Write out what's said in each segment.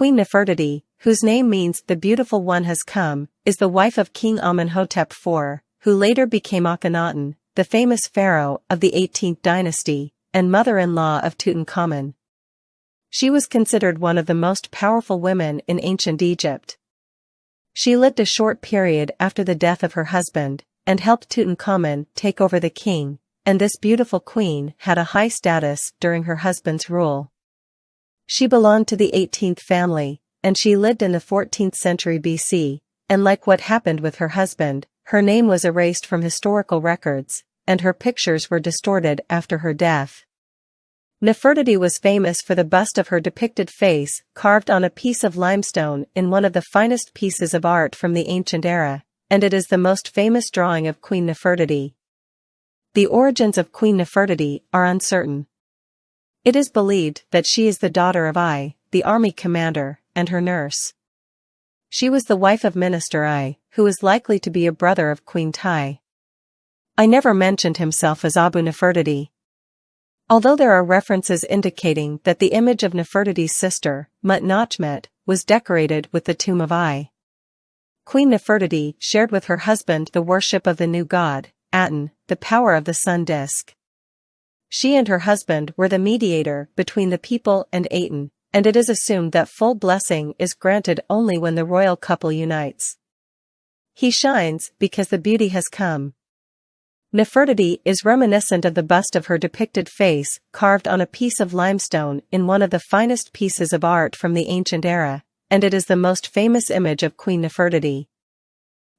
Queen Nefertiti, whose name means the beautiful one has come, is the wife of King Amenhotep IV, who later became Akhenaten, the famous pharaoh of the 18th dynasty, and mother-in-law of Tutankhamun. She was considered one of the most powerful women in ancient Egypt. She lived a short period after the death of her husband, and helped Tutankhamun take over the king, and this beautiful queen had a high status during her husband's rule. She belonged to the 18th family, and she lived in the 14th century BC, and like what happened with her husband, her name was erased from historical records, and her pictures were distorted after her death. Nefertiti was famous for the bust of her depicted face, carved on a piece of limestone in one of the finest pieces of art from the ancient era, and it is the most famous drawing of Queen Nefertiti. The origins of Queen Nefertiti are uncertain. It is believed that she is the daughter of I, the army commander, and her nurse. She was the wife of Minister I, who is likely to be a brother of Queen Tai. I never mentioned himself as Abu Nefertiti. Although there are references indicating that the image of Nefertiti's sister, Mut-Nachmet, was decorated with the tomb of I. Queen Nefertiti shared with her husband the worship of the new god, Aten, the power of the sun disk. She and her husband were the mediator between the people and Aten, and it is assumed that full blessing is granted only when the royal couple unites. He shines because the beauty has come. Nefertiti is reminiscent of the bust of her depicted face, carved on a piece of limestone in one of the finest pieces of art from the ancient era, and it is the most famous image of Queen Nefertiti.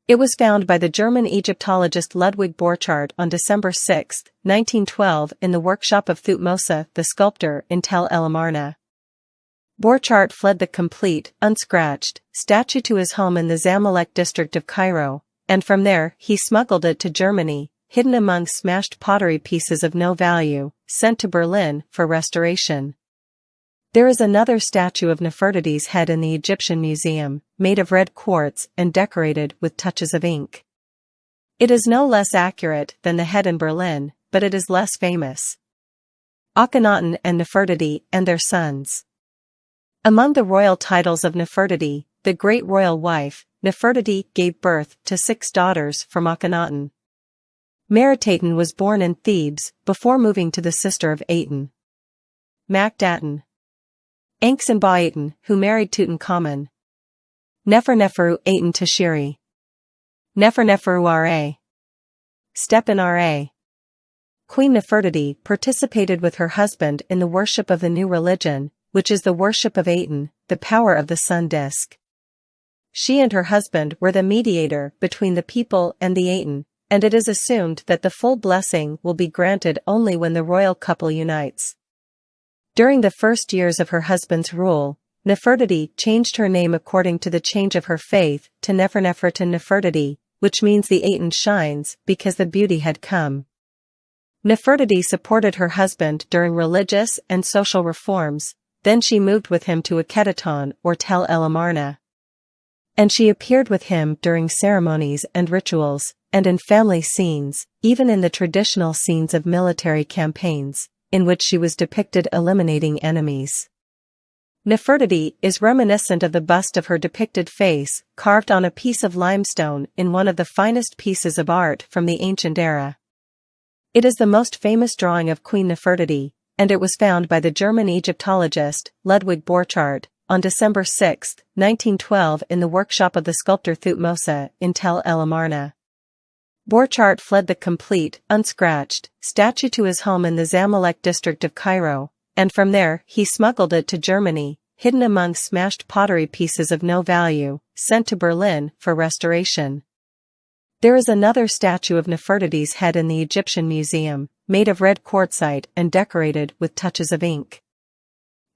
It was found by the German Egyptologist Ludwig Borchardt on December 6, 1912 in the workshop of Thutmose the sculptor in Tel El Amarna. Borchardt fled the complete, unscratched, statue to his home in the Zamalek district of Cairo, and from there he smuggled it to Germany, hidden among smashed pottery pieces of no value, sent to Berlin for restoration. There is another statue of Nefertiti's head in the Egyptian Museum, made of red quartz and decorated with touches of ink. It is no less accurate than the head in Berlin, but it is less famous. Akhenaten and Nefertiti and their sons. Among the royal titles of Nefertiti, the great royal wife, Nefertiti gave birth to 6 daughters from Akhenaten. Meritaten was born in Thebes before moving to the sister of Aten, Makdaten. Ankh-Senbaiten, who married Tutankhamun. Neferneferu Aten Tashiri. Neferneferu Ra. Stepan Ra. Queen Nefertiti participated with her husband in the worship of the new religion, which is the worship of Aten, the power of the sun disk. She and her husband were the mediator between the people and the Aten, and it is assumed that the full blessing will be granted only when the royal couple unites. During the first years of her husband's rule, Nefertiti changed her name according to the change of her faith to Nefernefertin Nefertiti, which means the Aten shines because the beauty had come. Nefertiti supported her husband during religious and social reforms, then she moved with him to Akhenaten or Tel El Amarna. And she appeared with him during ceremonies and rituals, and in family scenes, even in the traditional scenes of military campaigns, in which she was depicted eliminating enemies. Nefertiti is reminiscent of the bust of her depicted face, carved on a piece of limestone in one of the finest pieces of art from the ancient era. It is the most famous drawing of Queen Nefertiti, and it was found by the German Egyptologist Ludwig Borchardt on December 6, 1912 in the workshop of the sculptor Thutmose in Tel El Amarna. Borchardt fled the complete, unscratched, statue to his home in the Zamalek district of Cairo, and from there he smuggled it to Germany, hidden among smashed pottery pieces of no value, sent to Berlin for restoration. There is another statue of Nefertiti's head in the Egyptian Museum, made of red quartzite and decorated with touches of ink.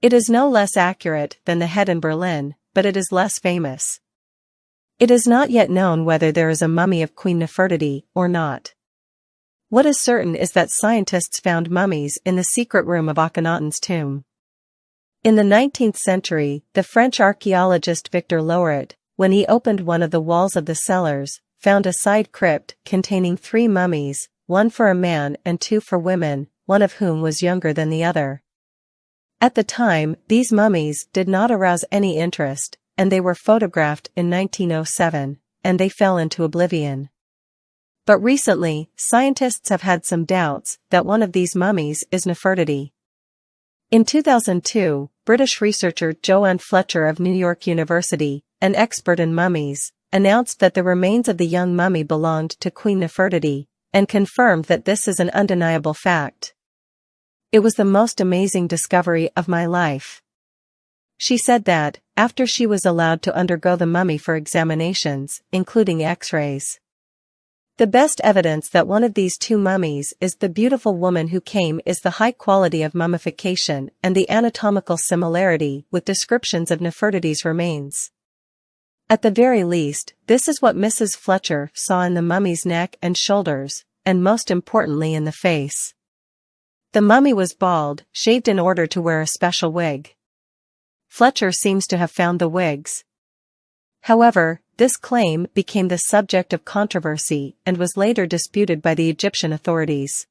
It is no less accurate than the head in Berlin, but it is less famous. It is not yet known whether there is a mummy of Queen Nefertiti or not. What is certain is that scientists found mummies in the secret room of Akhenaten's tomb. In the 19th century, the French archaeologist Victor Loret, when he opened one of the walls of the cellars, found a side crypt containing 3 mummies, one for a man and 2 for women, one of whom was younger than the other. At the time, these mummies did not arouse any interest, and they were photographed in 1907, and they fell into oblivion. But recently, scientists have had some doubts that one of these mummies is Nefertiti. In 2002, British researcher Joanne Fletcher of New York University, an expert in mummies, announced that the remains of the young mummy belonged to Queen Nefertiti, and confirmed that this is an undeniable fact. "It was the most amazing discovery of my life," she said that, after she was allowed to undergo the mummy for examinations, including X-rays. "The best evidence that one of these two mummies is the beautiful woman who came is the high quality of mummification and the anatomical similarity with descriptions of Nefertiti's remains. At the very least, this is what Mrs. Fletcher saw in the mummy's neck and shoulders, and most importantly in the face. The mummy was bald, shaved in order to wear a special wig. Fletcher seems to have found the wigs." However, this claim became the subject of controversy and was later disputed by the Egyptian authorities.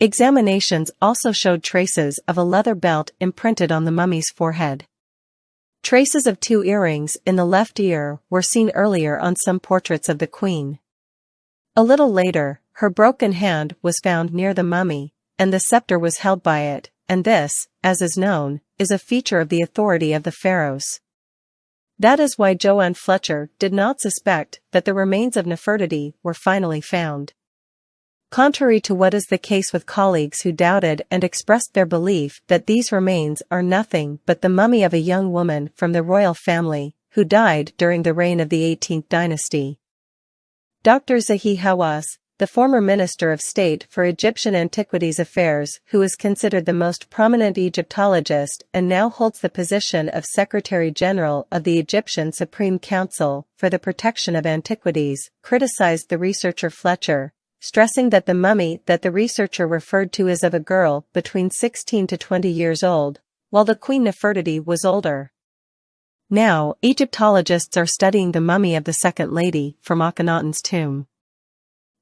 Examinations also showed traces of a leather belt imprinted on the mummy's forehead. Traces of 2 earrings in the left ear were seen earlier on some portraits of the queen. A little later, her broken hand was found near the mummy, and the scepter was held by it, and this, as is known, is a feature of the authority of the pharaohs. That is why Joanne Fletcher did not suspect that the remains of Nefertiti were finally found. Contrary to what is the case with colleagues who doubted and expressed their belief that these remains are nothing but the mummy of a young woman from the royal family, who died during the reign of the 18th dynasty. Dr. Zahi Hawass, the former Minister of State for Egyptian Antiquities Affairs, who is considered the most prominent Egyptologist and now holds the position of Secretary General of the Egyptian Supreme Council for the Protection of Antiquities, criticized the researcher Fletcher, stressing that the mummy that the researcher referred to is of a girl between 16 to 20 years old, while the Queen Nefertiti was older. Now, Egyptologists are studying the mummy of the Second Lady from Akhenaten's tomb.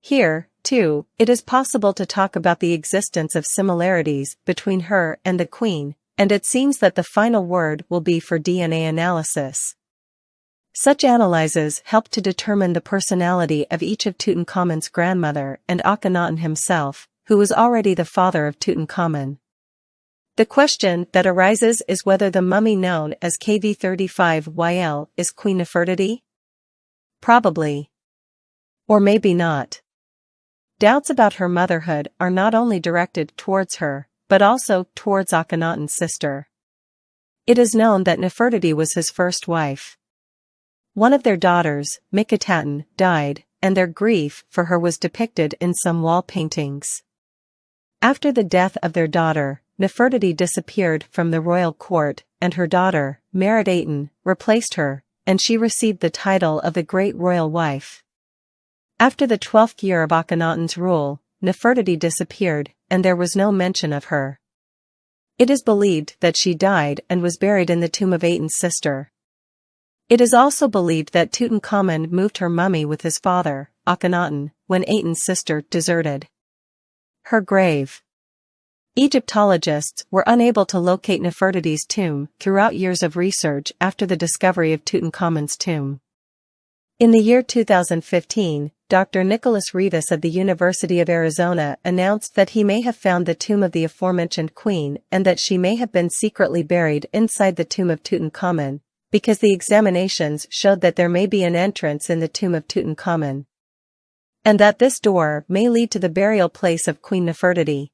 Here, too, it is possible to talk about the existence of similarities between her and the Queen, and it seems that the final word will be for DNA analysis. Such analyses help to determine the personality of each of Tutankhamun's grandmother and Akhenaten himself, who was already the father of Tutankhamun. The question that arises is whether the mummy known as KV35YL is Queen Nefertiti? Probably. Or maybe not. Doubts about her motherhood are not only directed towards her, but also towards Akhenaten's sister. It is known that Nefertiti was his first wife. One of their daughters, Mikitaten, died, and their grief for her was depicted in some wall paintings. After the death of their daughter, Nefertiti disappeared from the royal court, and her daughter, Merit-Aten, replaced her, and she received the title of the Great Royal Wife. After the 12th year of Akhenaten's rule, Nefertiti disappeared, and there was no mention of her. It is believed that she died and was buried in the tomb of Aten's sister. It is also believed that Tutankhamun moved her mummy with his father, Akhenaten, when Aten's sister deserted her grave. Egyptologists were unable to locate Nefertiti's tomb throughout years of research after the discovery of Tutankhamun's tomb. In the year 2015, Dr. Nicholas Rivas of the University of Arizona announced that he may have found the tomb of the aforementioned queen and that she may have been secretly buried inside the tomb of Tutankhamun, because the examinations showed that there may be an entrance in the tomb of Tutankhamun, and that this door may lead to the burial place of Queen Nefertiti.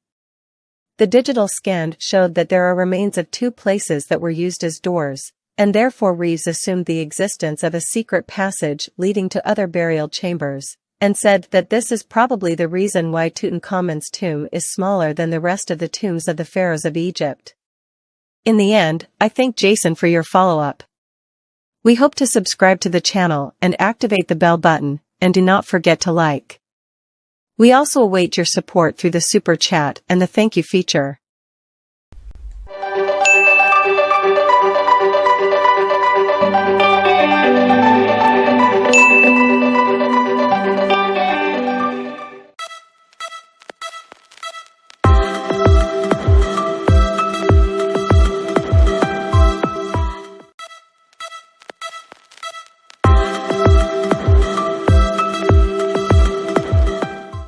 The digital scan showed that there are remains of 2 places that were used as doors, and therefore Reeves assumed the existence of a secret passage leading to other burial chambers, and said that this is probably the reason why Tutankhamun's tomb is smaller than the rest of the tombs of the pharaohs of Egypt. In the end, I thank Jason for your follow-up. We hope to subscribe to the channel and activate the bell button, and do not forget to like. We also await your support through the Super Chat and the Thank You feature.